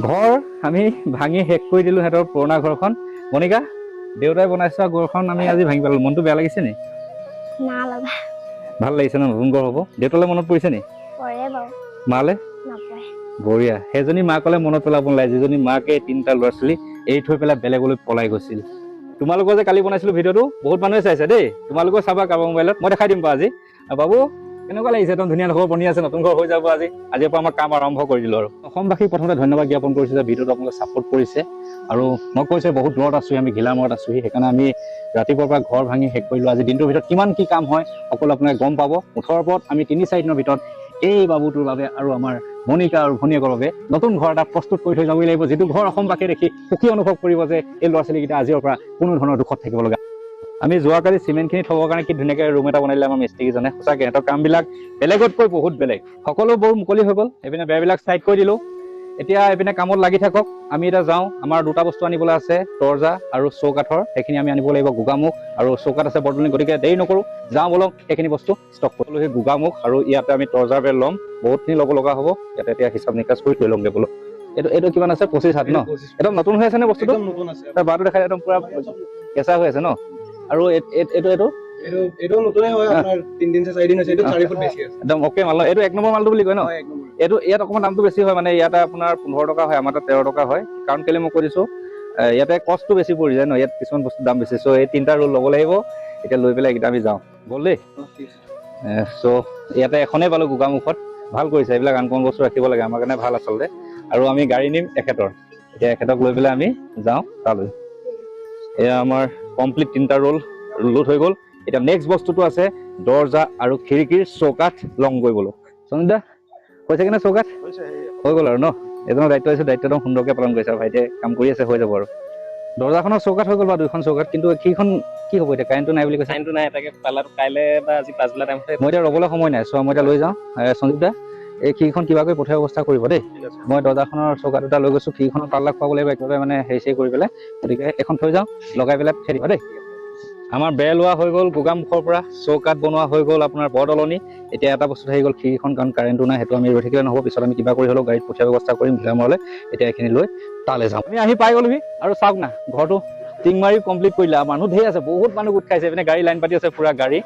ঘৰ আমি ভাঙি শেষ কৰি দিলোঁ সিহঁতৰ পুৰণা ঘৰখন। মনিকা, দেউতাই বনাইছে ঘৰখন আমি আজি ভাঙি পেলালোঁ। মনটো বেয়া লাগিছে নি? না লগা। ভাল লাগিছে ন? নতুন ঘৰ হ'ব। দেউতালৈ মনত পৰিছে নি? পৰে বাৰু। মালে? নপৰে। বঢ়িয়া। সেইজনী মাকলে মনত পেলাব নালাগে, যিজনী মাকে 3টা ল'ৰা ছোৱালী এৰি থৈ পেলাই বেলেগলৈ পলাই গৈছিল। তোমালোকৰ যে কালি বনাইছিলো ভিডিঅ'টো, বহুত মানুহে চাইছে দেই। তোমালোকেও চাবা কাৰোবাৰ মোবাইলত, মই দেখাই দিম বাৰু আজি। বাবু কেনেকুৱা লাগিছে? একদম ধুনীয়া ঘৰ বনি আছে, নতুন ঘৰ হৈ যাব আজি। আজিৰ পৰা আমাৰ কাম আৰম্ভ কৰি দিলোঁ আৰু। অসমবাসীক প্ৰথমতে ধন্যবাদ জ্ঞাপন কৰিছোঁ যে ভিডিঅ'টো আপোনালোকে ছাপোৰ্ট কৰিছে। আৰু মই কৈছোঁ বহুত দূৰত আছোঁ, আমি ঘিলামৰত আছোঁহি, সেইকাৰণে আমি ৰাতিপুৱাৰ পৰা ঘৰ ভাঙি শেষ কৰিলোঁ। আজি দিনটোৰ ভিতৰত কিমান কি কাম হয় সকলো আপোনালোকে গম পাব। মুঠৰ ওপৰত আমি 3-4 দিনৰ ভিতৰত এই বাবুটোৰ বাবে আৰু আমাৰ মনিকা আৰু ভনীয়েকৰ বাবে নতুন ঘৰ এটা প্ৰস্তুত কৰি থৈ যাবই লাগিব, যিটো ঘৰ অসমবাসীয়ে দেখি সুখী অনুভৱ কৰিব যে এই ল'ৰা ছোৱালীকেইটা আজিৰ পৰা কোনো ধৰণৰ দুখত থাকিব লগা। আমি যোৱাকালি চিমেণ্টখিনি থবৰ কাৰণে কি ধুনীয়াকৈ ৰুম এটা বনাই দিলে আমাৰ মিস্ত্ৰীকেইজনে। সঁচাকৈ সিহঁতৰ কামবিলাক বেলেগতকৈ বহুত বেলেগ। সকলো বৰ মুকলি হৈ গ'ল। এইপিনে বেৰবিলাক চাইড কৰি দিলোঁ। এতিয়া এইপিনে কামত লাগি থাকক। আমি এতিয়া যাওঁ, আমাৰ 2টা বস্তু আনিবলৈ আছে, দৰ্জা আৰু চৌকাঠৰ। সেইখিনি আমি আনিব লাগিব। গোগামুখ আৰু চৌকাঠ আছে বৰ্তমান, গতিকে দেৰি নকৰোঁ, যাওঁ বলক সেইখিনি বস্তু ষ্টক কৰিলোঁ। সেই গোগামুখ আৰু ইয়াতে আমি দৰ্জাৰ বেৰ ল'ম, বহুতখিনি ল'ব লগা হ'ব। ইয়াতে এতিয়া হিচাপ নিকাচ কৰি থৈ ল'মগৈ বলক। এইটো কিমান আছে? 25 হাত ন? একদম নতুন হৈ আছে নে বস্তুটো? বাৰটো দেখাই একদম পুৰা কেঁচা হৈ আছে ন? আৰু এইটো নতুনে হয়, আপোনাৰ 3 দিন 4 দিন হৈছে। এইটো 4 ফুট বেছি আছে, একদম অকে মাল। এইটো 1 নম্বৰ মালটো বুলি কয় ন? এইটো ইয়াত অকণমান দামটো বেছি হয়, মানে ইয়াতে আপোনাৰ 15 টকা হয়, আমাৰ তাত 13 টকা হয়। কাৰণ কেলৈ মই কৈ দিছোঁ, ইয়াতে কষ্টটো বেছি পৰি যায় ন, ইয়াত কিছুমান বস্তুৰ দাম বেছি। চ' এই 3টা ৰোল ল'ব লাগিব। এতিয়া লৈ পেলাই এইকেইটা আমি যাওঁ বল দেই। চ' ইয়াতে এখনেই পালোঁ গোগামুখত। ভাল কৰিছে, এইবিলাক আনকমন বস্তু ৰাখিব লাগে, আমাৰ কাৰণে ভাল আচলতে। আৰু আমি গাড়ী নিম এখেতৰ। এতিয়া এখেতক লৈ পেলাই আমি যাওঁ তালৈ। এয়া আমাৰ কমপ্লিট 3টা ৰোল লোড হৈ গ'ল। এতিয়া নেক্সট বস্তুটো আছে দৰ্জা আৰু খিৰিকীৰ চৌকাঠ লং কৰিবলৈ। সঞ্জিতা হৈছে কিনে চৌকাঠ হৈ গ'ল আৰু ন? এজনৰ দায়িত্ব আছে, দায়িত্বটো সুন্দৰকৈ পালন কৰিছে আৰু ভাইটিয়ে কাম কৰি আছে, হৈ যাব আৰু। দৰ্জাখনৰ চৌকাঠ হৈ গ'ল বা 2খন চৌকাঠ, কিন্তু সেইখন কি হ'ব এতিয়া? কাৰেণ্টটো নাই বুলি কৈছে। কাৰেণ্টটো নাই, তাকে পালাটো কাইলৈ বা আজি পাছবেলা টাইমতে। মই এতিয়া ৰ'বলৈ সময় নাই, চ' মই এতিয়া লৈ যাওঁ। সঞ্জিতা এই খিৰিকীখন কিবা কৰি পঠিওৱাৰ ব্যৱস্থা কৰিব দেই। মই দৰ্জাখনৰ চৌকাঠ 2টা লৈ গৈছোঁ, খিৰিকীখনৰ পাল্লা খুৱাব লাগিব একেবাৰে, মানে হেৰি কৰি পেলাই। গতিকে এখন থৈ যাওঁ, লগাই পেলাই পঠিয়াই দিবা দেই। আমাৰ বেৰ লোৱা হৈ গ'ল গোগামুখৰ পৰা, চৌকাঠ বনোৱা হৈ গ'ল আপোনাৰ বৰদলনি। এতিয়া এটা বস্তু আহি গ'ল খিৰিকীখন, কাৰণ কাৰেণ্টটো নাই। সেইটো আমি ৰৈ থাকিলে নহ'ব, পিছত আমি কিবা কৰি হ'লেও গাড়ীত পঠিওৱাৰ ব্যৱস্থা কৰিম ঘিলামৰলৈ। এতিয়া এইখিনি লৈ তালৈ যাওঁ। আমি আহি পাই গ'লোহি। আৰু চাওক না, ঘৰটো টিং মাৰি কমপ্লিট কৰিলে। মানুহ ধেৰ আছে, বহুত মানুহ গোট খাইছে। এইপিনে গাড়ী লাইন পাতি আছে, পুৰা গাড়ী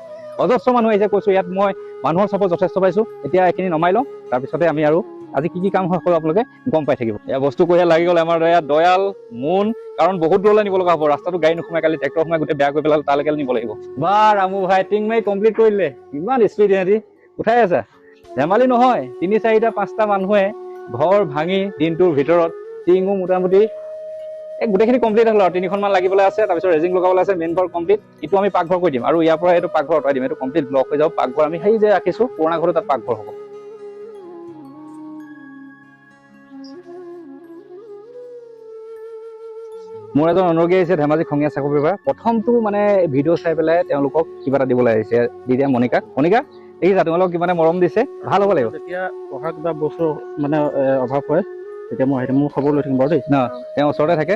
অজস্ৰ মানুহ আহিছে। কৈছোঁ ইয়াত মই মানুহৰ চাপৰ্ট যথেষ্ট পাইছোঁ। এতিয়া এইখিনি নমাই লওঁ, তাৰপিছতে আমি আৰু আজি কি কাম হয় আপোনালোকে গম পাই থাকিব। এয়া বস্তু কঢ়িয়াই লাগি গ'ল আমাৰ দয়াল মোন, কাৰণ বহুত দূৰলৈ নিব লগা হ'ব। ৰাস্তাটো গাড়ী নোসোমাই, কালি ট্ৰেক্টৰ সোমাই গোটেই বেয়া কৰি পেলালে, তালৈকে নিব লাগিব। বা ৰামু ভাই টিং মাৰি কমপ্লিট কৰি দিলে। ইমান স্পীড ইহঁতি উঠাই আছা, ধেমালি নহয়। 3-4টা 5টা মানুহে ঘৰ ভাঙি দিনটোৰ ভিতৰত টিঙো মোটামুটি গোটেইখিনি কমপ্লিট হ'ল আৰু 3খনমান লাগিবলৈ আছে, তাৰপিছত ৰেজিং লগাবলৈ আছে। মেইন ঘৰ কমপ্লিট। ইটো আমি পাকঘৰ কৰি দিম, আৰু ইয়াৰ পৰা এইটো পাকঘৰ আঁতৰাই দিম। এইটো কমপ্লিট ব্লক হৈ যাব। পাকঘৰ আমি সেই যে ৰাখিছোঁ পুৰণা ঘৰটো, তাত পাকঘৰ হ'ব। মোৰ এজন অনুৰোগী আহিছে ধেমাজি খঙীয়া চাকৰিৰ পৰা। প্ৰথমটো মানে ভিডিঅ' চাই পেলাই তেওঁলোকক কিবা এটা দিবলৈ আহিছে। দি দিয়া মনিকা দেখিছা, তোমালোকক কিমানে মৰম দিছে। ভাল হ'ব লাগিব। যেতিয়া পঢ়া কিবা বস্তু মানে অভাৱ হয়, তেতিয়া মই মোৰ খবৰ লৈ থাকিম বাৰু দেই। ন তেওঁ ওচৰতে থাকে,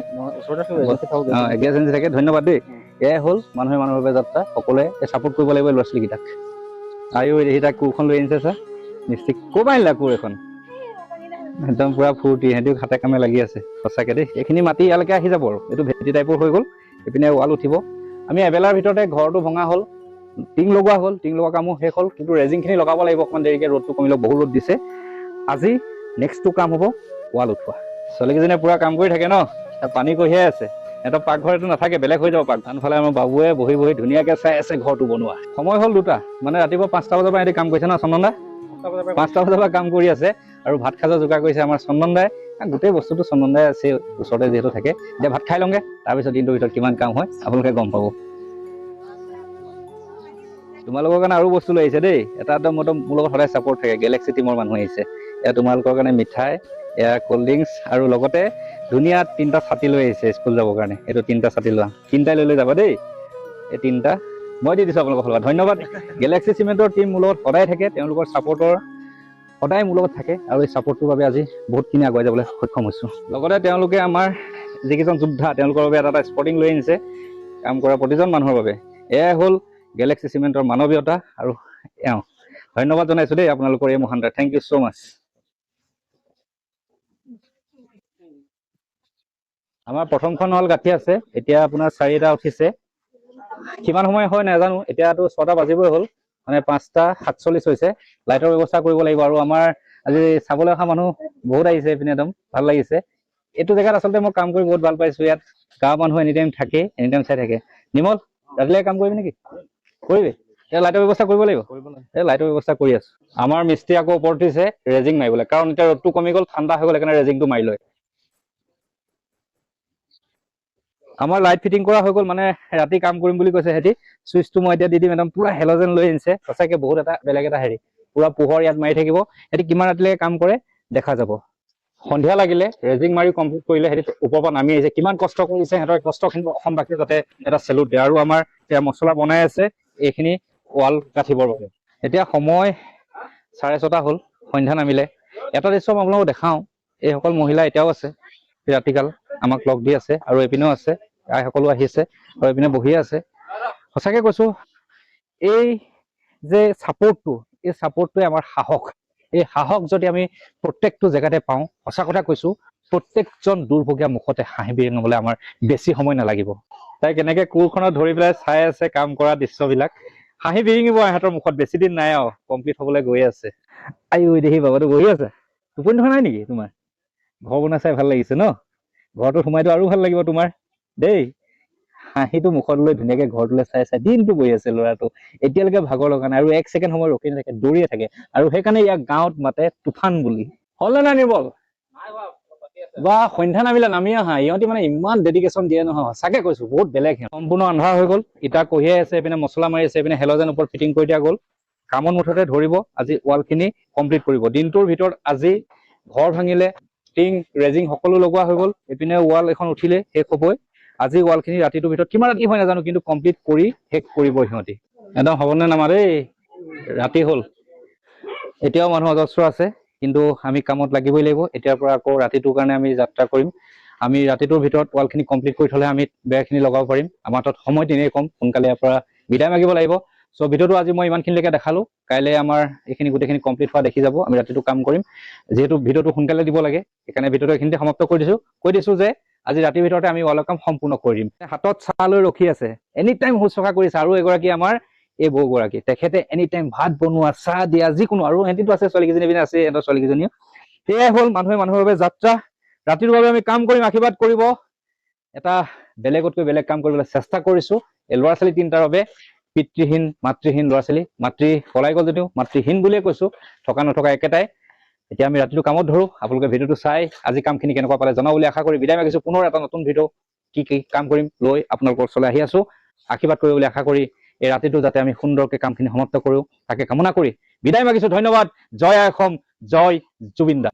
এজেঞ্চি থাকে। ধন্যবাদ দেই। এয়াই হ'ল মানুহৰ বাবে যাত্ৰা। সকলোৱে ছাপোৰ্ট কৰিব লাগিব ল'ৰা ছোৱালীকেইটাক। আৰু এইকেইটা কোৰখন লৈ আনিছে চা, মিস্ত্ৰী ক'ৰ পৰা আনিলা কোৰ এখন? একদম পুৰা ফূৰ্তি, সিহঁতিও হাতে কামে লাগি আছে সঁচাকৈ দেই। এইখিনি মাটি ইয়ালৈকে আহি যাব আৰু এইটো ভেটি টাইপৰ হৈ গ'ল। এইপিনে ৱাল উঠিব। আমি এবেলাৰ ভিতৰতে ঘৰটো ভঙা হ'ল, টিং লগোৱা হ'ল, টিং লগোৱা কামো শেষ হ'ল। কিন্তু ৰেজিংখিনি লগাব লাগিব অকণমান দেৰিকৈ, ৰ'দটো কমিলক, বহুত ৰ'দ দিছে আজি। নেক্সটটো কাম হ'ব ৱাল উঠোৱা। ছোৱালীকেইজনীয়ে পুৰা কাম কৰি থাকে ন, পানী কঢ়িয়াই আছে। সিহঁতৰ পাকঘৰ এইটো নাথাকে, বেলেগ হৈ যাব। আনফালে আমাৰ বাবুৱে বহি বহি ধুনীয়াকৈ চাই আছে ঘৰটো বনোৱা। সময় হ'ল 2টা, মানে ৰাতিপুৱা 5টা বজাৰ পৰা সিহঁতি কাম কৰিছে ন চন্দন দা? 5টা বজাৰ পৰা কাম কৰি আছে। আৰু ভাত খাজৰ যোগাৰ কৰিছে আমাৰ চন্দন দাই। গোটেই বস্তুটো চন্দন দাই আছে, ওচৰতে যিহেতু থাকে। এতিয়া ভাত খাই লওঁগে, তাৰপিছত দিনটোৰ ভিতৰত কিমান কাম হয় আপোনালোকে গম পাব। তোমালোকৰ কাৰণে আৰু বস্তু লৈ আহিছে দেই। এটা মোৰ লগত সদায় ছাপৰ্ট থাকে, গেলেক্সি টিমৰ মানুহ আহিছে। এয়া তোমালোকৰ কাৰণে মিঠাই, এয়া ক'ল্ড ড্ৰিংকছ, আৰু লগতে ধুনীয়া 3টা ছাতি লৈ আহিছে স্কুল যাবৰ কাৰণে। এইটো 3টা ছাতি লোৱা, 3টাই লৈ যাবা দেই। এই 3টা মই দি দিছোঁ আপোনালোকৰ ফালৰ পৰা। ধন্যবাদ। গেলেক্সি চিমেণ্টৰ টিম মোৰ লগত সদায় থাকে, তেওঁলোকৰ ছাপৰ্টৰ সদায় মোৰ লগত থাকে, আৰু এই ছাপৰ্টটোৰ বাবে আজি বহুতখিনি আগুৱাই যাবলৈ সক্ষম হৈছোঁ। লগতে তেওঁলোকে আমাৰ যিকেইজন যোদ্ধা, তেওঁলোকৰ বাবে এটা স্পৰ্টিং লৈ আনিছে কাম কৰা প্ৰতিজন মানুহৰ বাবে। এয়াই হ'ল গেলেক্সি চিমেণ্টৰ মানৱীয়তা। আৰু ধন্যবাদ জনাইছোঁ দেই আপোনালোকৰ এই মহান। থেংক ইউ ছ' মাছ। আমাৰ প্ৰথমখন হ'ল গাঁঠি আছে, এতিয়া আপোনাৰ 4টা উঠিছে। কিমান সময় হয় নাজানো, এতিয়াতো 6টা বাজিবই হ'ল, মানে 5:47 হৈছে। লাইটৰ ব্যৱস্থা কৰিব লাগিব। আৰু আমাৰ আজি চাবলৈ অহা মানুহ বহুত আহিছে, এইপিনে একদম ভাল লাগিছে। এইটো জেগাত আচলতে মই কাম কৰি বহুত ভাল পাইছো। ইয়াত গাঁৱৰ মানুহ এনিটাইম থাকে, এনিটাইম চাই থাকে। নিমল, ৰাতিলৈকে কাম কৰিবি নেকি? কৰিবি? এতিয়া লাইটৰ ব্যৱস্থা কৰিব লাগিব। এই লাইটৰ ব্যৱস্থা কৰি আছো। আমাৰ মিস্ত্ৰী আকৌ ওপৰত উঠিছে ৰেজিং মাৰিবলৈ, কাৰণ এতিয়া ৰ'দটো কমি গ'ল, ঠাণ্ডা হৈ গ'ল, সেইকাৰণে ৰেজিংটো মাৰি লয়। আমাৰ লাইট ফিটিং কৰা হৈ গ'ল, মানে ৰাতি কাম কৰিম বুলি কৈছে সিহঁতি। চুইচটো মই এতিয়া দি দিম, একদম পুৰা হেল'জেন লৈ আনিছে। সঁচাকে বহুত এটা বেলেগ এটা হেৰি, পুৰা পোহৰ ইয়াত মাৰি থাকিব। সিহঁতি কিমান ৰাতিলৈকে কাম কৰে দেখা যাব। সন্ধিয়া লাগিলে ৰেজিং মাৰি কমপ্লিট কৰিলে। সিহঁতি ওপৰৰ পৰা নামি আহিছে, কিমান কষ্ট কৰিছে, সিহঁতৰ কষ্টখিনি অসমবাসীয়ে যাতে এটা চেলুট দিয়ে। আৰু আমাৰ এতিয়া মছলা বনাই আছে এইখিনি ৱাল গাঁঠিবৰ বাবে। এতিয়া সময় 6:30 হ'ল, সন্ধ্যা নামিলে। এটা দৃশ্য মই আপোনালোকক দেখাওঁ। এইসকল মহিলা এতিয়াও আছে, ৰাতিকাল আমাক লগ দি আছে। আৰু এইপিনেও আছে, আইসকলো আহিছে আৰু এইপিনে বহি আছে। সঁচাকে কৈছো, এই যে চাপৰ্টটো, এই চাপৰ্টটোৱে আমাৰ সাহস। এই সাহস যদি আমি প্ৰত্যেকটো জেগাতে পাওঁ, সঁচা কথা কৈছো, প্ৰত্যেকজন দুৰ্ভগীয়া মুখতে হাঁহি বিৰিঙাবলৈ আমাৰ বেছি সময় নালাগিব। তাই কেনেকে কোৰখনত ধৰি পেলাই চাই আছে কাম কৰা দৃশ্যবিলাক। হাঁহি বিৰিঙিব ইহঁতৰ মুখত, বেছি দিন নাই আৰু, কমপ্লিট হবলৈ গৈ আছে। আই ঐ দেহি বাবাটো বহি আছে। টোপনি ধৰা নাই নেকি তোমাৰ? ঘৰ বনাই চাই ভাল লাগিছে ন? ঘৰটোত সোমাইতো আৰু ভাল লাগিব তোমাৰ দেই। হাঁহিটো মুখত লৈ ধুনীয়াকে ঘৰটোলৈ চাই চাই দিনটো বহি আছে ল'ৰাটো। এতিয়ালৈকে ভাগৰ লগা নাই, আৰু 1 ছেকেণ্ড সময় ৰখি নাথাকে, দৌৰিয়ে থাকে। আৰু সেইকাৰণে ইয়াক গাঁৱত মাতে তুফান বুলি। হ'ল নে নাই নিৰ্মল? বা সন্ধ্যা নামিলে নামি আহা। ইহঁতি মানে ইমান ডেডিকেশ্যন দিয়ে নহয়, সঁচাকে কৈছো, বহুত বেলেগ। সম্পূৰ্ণ আন্ধাৰ হৈ গ'ল, ইটা কঢ়িয়াই আছে, এইপিনে মছলা মাৰি আছে, এইপিনে হেল'জেন ওপৰত ফিটিং কৰি দিয়া গ'ল। কামত মুঠতে ধৰিব, আজি ৱালখিনি কমপ্লিট কৰিব। দিনটোৰ ভিতৰত আজি ঘৰ ভাঙিলে, টিং ৰেজিং সকলো লগোৱা হৈ গ'ল। এইপিনে ৱাল এখন উঠিলে, শেষ হ'বই। আজি ৱালখিনি ৰাতিটোৰ ভিতৰত, কিমান ৰাতি হয় নাজানো, কিন্তু কমপ্লিট কৰি শেষ কৰিব সিহঁতি। একদম হ'বনে নামা দেই, ৰাতি হ'ল। এতিয়াও মানুহ অজস্ৰ আছে, কিন্তু আমি কামত লাগিবই লাগিব। এতিয়াৰ পৰা আকৌ ৰাতিটোৰ কাৰণে আমি যাত্ৰা কৰিম। আমি ৰাতিটোৰ ভিতৰত ৱালখিনি কমপ্লিট কৰি থ'লে আমি বেৰখিনি লগাব পাৰিম। আমাৰ তাত সময় তেনেই কম, সোনকালে ইয়াৰ পৰা বিদায় মাগিব লাগিব। চ' ভিডিঅ'টো আজি মই ইমানখিনিলৈকে দেখালো। কাইলৈ আমাৰ এইখিনি গোটেইখিনি কমপ্লিট হোৱা দেখি যাব। আমি ৰাতিটো কাম কৰিম, যিহেতু ভিডিঅ'টো সোনকালে দিব লাগে, সেইকাৰণে ভিডিঅ'টো এইখিনিতে সমাপ্ত কৰি দিছো। কৈ দিছো যে আজি ৰাতিৰ ভিতৰতে আমি ৱালৰ কাম সম্পূৰ্ণ কৰি দিম। হাতত চাহ লৈ ৰখি আছে, এনিটাইম শুশ্ৰূষা কৰিছে। আৰু এগৰাকী আমাৰ এই বৌগৰাকী, তেখেতে এনিটাইম ভাত বনোৱা, চাহ দিয়া, যিকোনো। আৰু সিহঁতিতো আছে, ছোৱালীকেইজনী পিনে আছে, সিহঁতৰ ছোৱালীকেইজনীও। সেয়াই হ'ল মানুহে মানুহৰ বাবে যাত্ৰা। ৰাতিৰ বাবে আমি কাম কৰিম, আশীৰ্বাদ কৰিব। এটা বেলেগতকৈ বেলেগ কাম কৰিবলৈ চেষ্টা কৰিছো। এই ল'ৰা ছোৱালী 3টাৰ বাবে, পিতৃহীন মাতৃহীন ল'ৰা ছোৱালী। মাতৃ পলাই গ'ল যদিও মাতৃহীন বুলিয়ে কৈছো, থকা নথকা একেটাই। এতিয়া আমি ৰাতিটো কামত ধৰো। আপোনালোকে ভিডিঅ'টো চাই আজি কামখিনি কেনেকুৱা পালে জনাব বুলি আশা কৰি বিদায় মাগিছো। পুনৰ এটা নতুন ভিডিঅ' কি কাম কৰিম লৈ আপোনালোকৰ ওচৰলৈ আহি আছো। আশীৰ্বাদ কৰিব বুলি আশা কৰি এই ৰাতিটো যাতে আমি সুন্দৰকৈ কামখিনি সমাপ্ত কৰো, তাকে কামনা কৰি বিদায় মাগিছো। ধন্যবাদ। জয় আই অসম, জয় জুবিন দা।